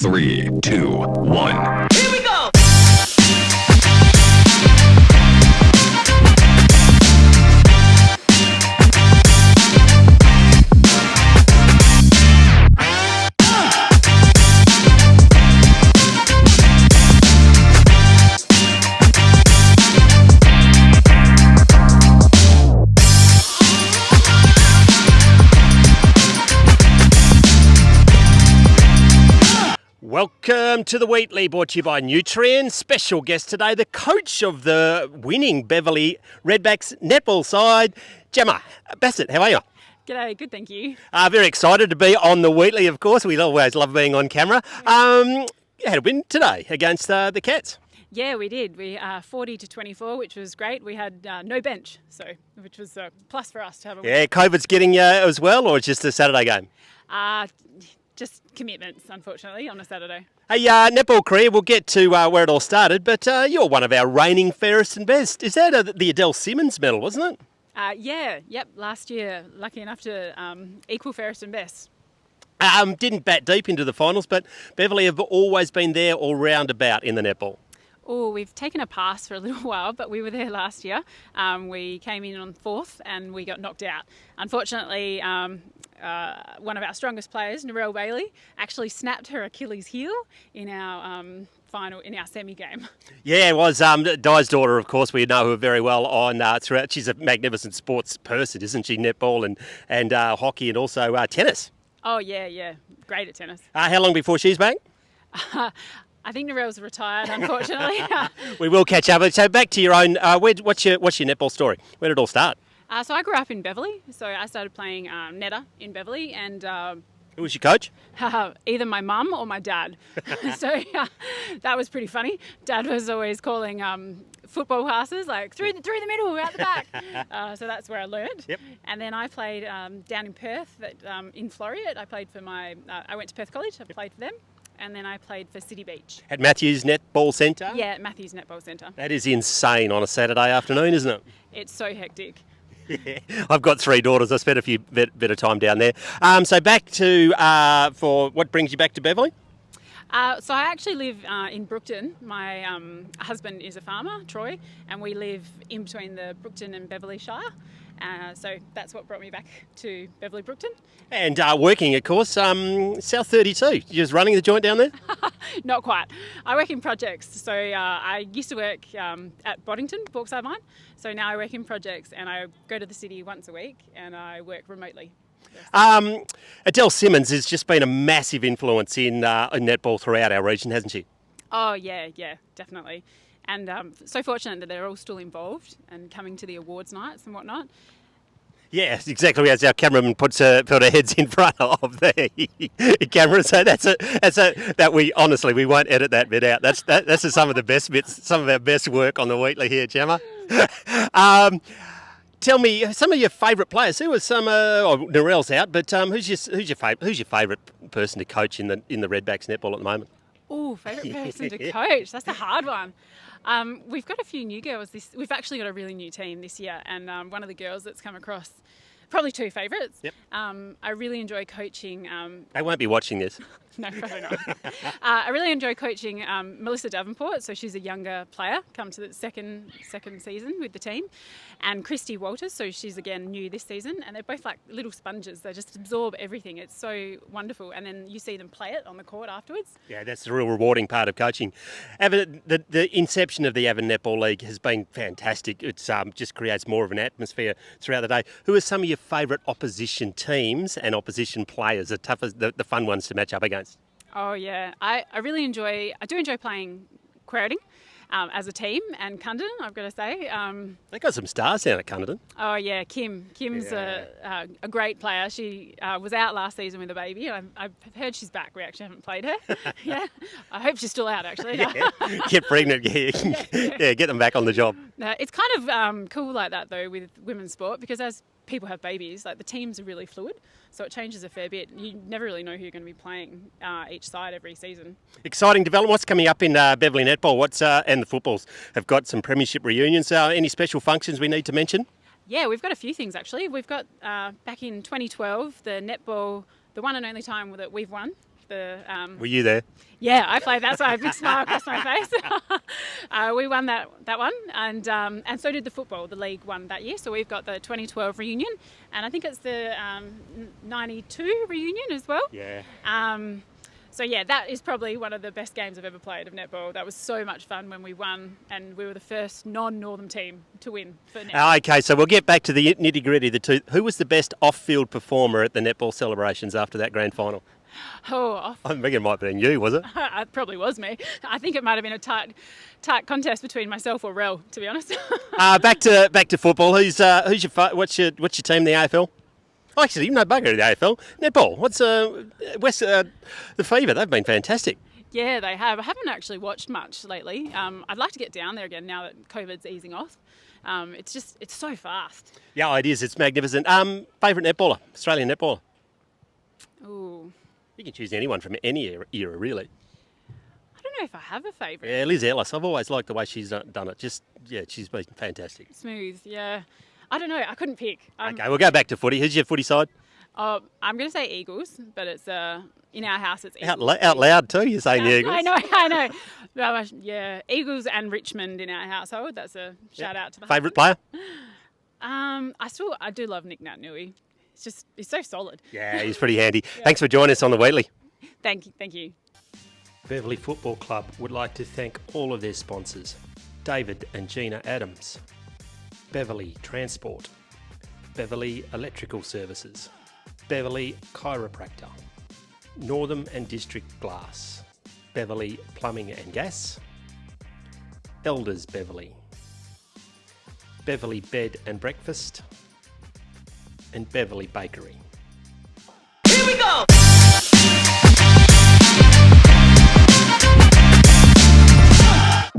Three, two, one. Here we go! Welcome to the Wheatley, brought to you by Nutrien. Special guest today, the coach of the winning Beverley Redbacks netball side, Gemma Bassett. How are you? G'day, good, thank you. Very excited to be on the Wheatley, of course. We always love being on camera. You had a win today against the Cats. Yeah, we did. We 40-24, which was great. We had no bench, which was a plus for us to have a win. Yeah, COVID's getting you as well, or it's just a Saturday game? Just commitments, unfortunately, on a Saturday. Hey, netball career, we'll get to where it all started, but you're one of our reigning fairest and best. Is that the Adele Simmons medal, wasn't it? Yep, last year, lucky enough to equal fairest and best. Didn't bat deep into the finals, but Beverley have always been there or roundabout in the netball. Oh, we've taken a pass for a little while, but we were there last year. We came in on fourth and we got knocked out. Unfortunately, one of our strongest players, Narelle Bailey, actually snapped her Achilles heel in our semi game. Yeah, it was Di's daughter, of course. We know her very well on throughout. She's a magnificent sports person, isn't she? Netball and hockey and also tennis. Oh yeah, great at tennis. How long before she's back? I think Narelle's retired, unfortunately. We will catch up. So back to your own. What's your netball story? Where did it all start? So I grew up in Beverley. So I started playing netta in Beverley, and Who was your coach? either my mum or my dad. So that was pretty funny. Dad was always calling football passes like through the middle, out the back. So that's where I learned. Yep. And then I played down in Perth, in Floreat. I played for I went to Perth College. I played for them. And then I played for City Beach. At Matthews Netball Centre? Yeah, at Matthews Netball Centre. That is insane on a Saturday afternoon, isn't it? It's so hectic. Yeah. I've got three daughters. I spent a few bit of time down there. So back to, for what brings you back to Beverley? So I actually live in Brookton. My husband is a farmer, Troy, and we live in between the Brookton and Beverley Shire. So that's what brought me back to Beverley Brookton. And working, of course, South 32. You're just running the joint down there? Not quite. I work in projects. So I used to work at Boddington, Bauxite Mine. So now I work in projects and I go to the city once a week and I work remotely. Adele Simmons has just been a massive influence in netball throughout our region, hasn't she? Oh, yeah, definitely. And so fortunate that they're all still involved and coming to the awards nights and whatnot. Yes, exactly. As our cameraman put her heads in front of the camera, so that we honestly we won't edit that bit out. That's some of the best bits, some of our best work on the Wheatley here, Gemma. Tell me some of your favourite players. Who are some? Narelle's out, but who's your favourite person to coach in the Redbacks netball at the moment? Oh, favourite person to coach. That's a hard one. We've got a few new girls. We've actually got a really new team this year, and one of the girls that's come across, probably two favourites. Yep. I really enjoy coaching. They won't be watching this. No, probably not. I really enjoy coaching Melissa Davenport. So she's a younger player, come to the second season with the team, and Christy Walters. So she's again new this season, and they're both like little sponges. They just absorb everything. It's so wonderful, and then you see them play it on the court afterwards. Yeah, that's the real rewarding part of coaching. The inception of the Avon Netball League has been fantastic. It's just creates more of an atmosphere throughout the day. Who are some of your favourite opposition teams and opposition players? The fun ones to match up against? Oh yeah, I do enjoy playing Quairading as a team, and Cundon, I've got to say. They got some stars down at Cundon. Oh yeah, Kim's a great player. She was out last season with a baby, and I've heard she's back. We actually haven't played her. Yeah, I hope she's still out actually. Yeah. Get pregnant, yeah, get them back on the job. It's kind of cool like that though with women's sport, because as people have babies, like the teams are really fluid, so it changes a fair bit. You never really know who you're going to be playing each side every season. Exciting development. What's coming up in Beverley Netball? And the footballs have got some premiership reunions. Any special functions we need to mention? Yeah, we've got a few things actually. We've got back in 2012 the netball, the one and only time that we've won The Were you there? Yeah, I played that, so I had a big smile across my face. We won that one, and so did the football. The league won that year, so we've got the 2012 reunion, and I think it's the 92 reunion as well. Yeah. So yeah, that is probably one of the best games I've ever played of netball. That was so much fun when we won, and we were the first non-Northern team to win for netball. Okay, so we'll get back to the nitty-gritty. Who was the best off-field performer at the netball celebrations after that grand final? Oh, I think it might have been you, was it? it probably was me. I think it might have been a tight contest between myself or Rel, to be honest. Back to football. What's your team in the AFL? Oh, actually, no bugger in the AFL. Netball. What's the Fever? They've been fantastic. Yeah, they have. I haven't actually watched much lately. I'd like to get down there again now that COVID's easing off. It's so fast. Yeah, it is. It's magnificent. Favourite netballer? Australian netballer? Ooh. You can choose anyone from any era, really. I don't know if I have a favourite. Yeah, Liz Ellis. I've always liked the way she's done it. She's been fantastic. Smooth, yeah. I don't know. I couldn't pick. Okay, we'll go back to footy. Who's your footy side? I'm going to say Eagles, but it's in our house it's Eagles. Out loud too, you're saying the Eagles. I know. Well, yeah, Eagles and Richmond in our household. That's a shout out to the Favourite player? I do love Nick Naitanui. He's so solid. Yeah, he's pretty handy. Yeah. Thanks for joining us on the Wheatley. Thank you. Beverley Football Club would like to thank all of their sponsors: David and Gina Adams, Beverley Transport, Beverley Electrical Services, Beverley Chiropractor, Northern and District Glass, Beverley Plumbing and Gas, Elders Beverley, Beverley Bed and Breakfast, and Beverley Bakery. Here we go!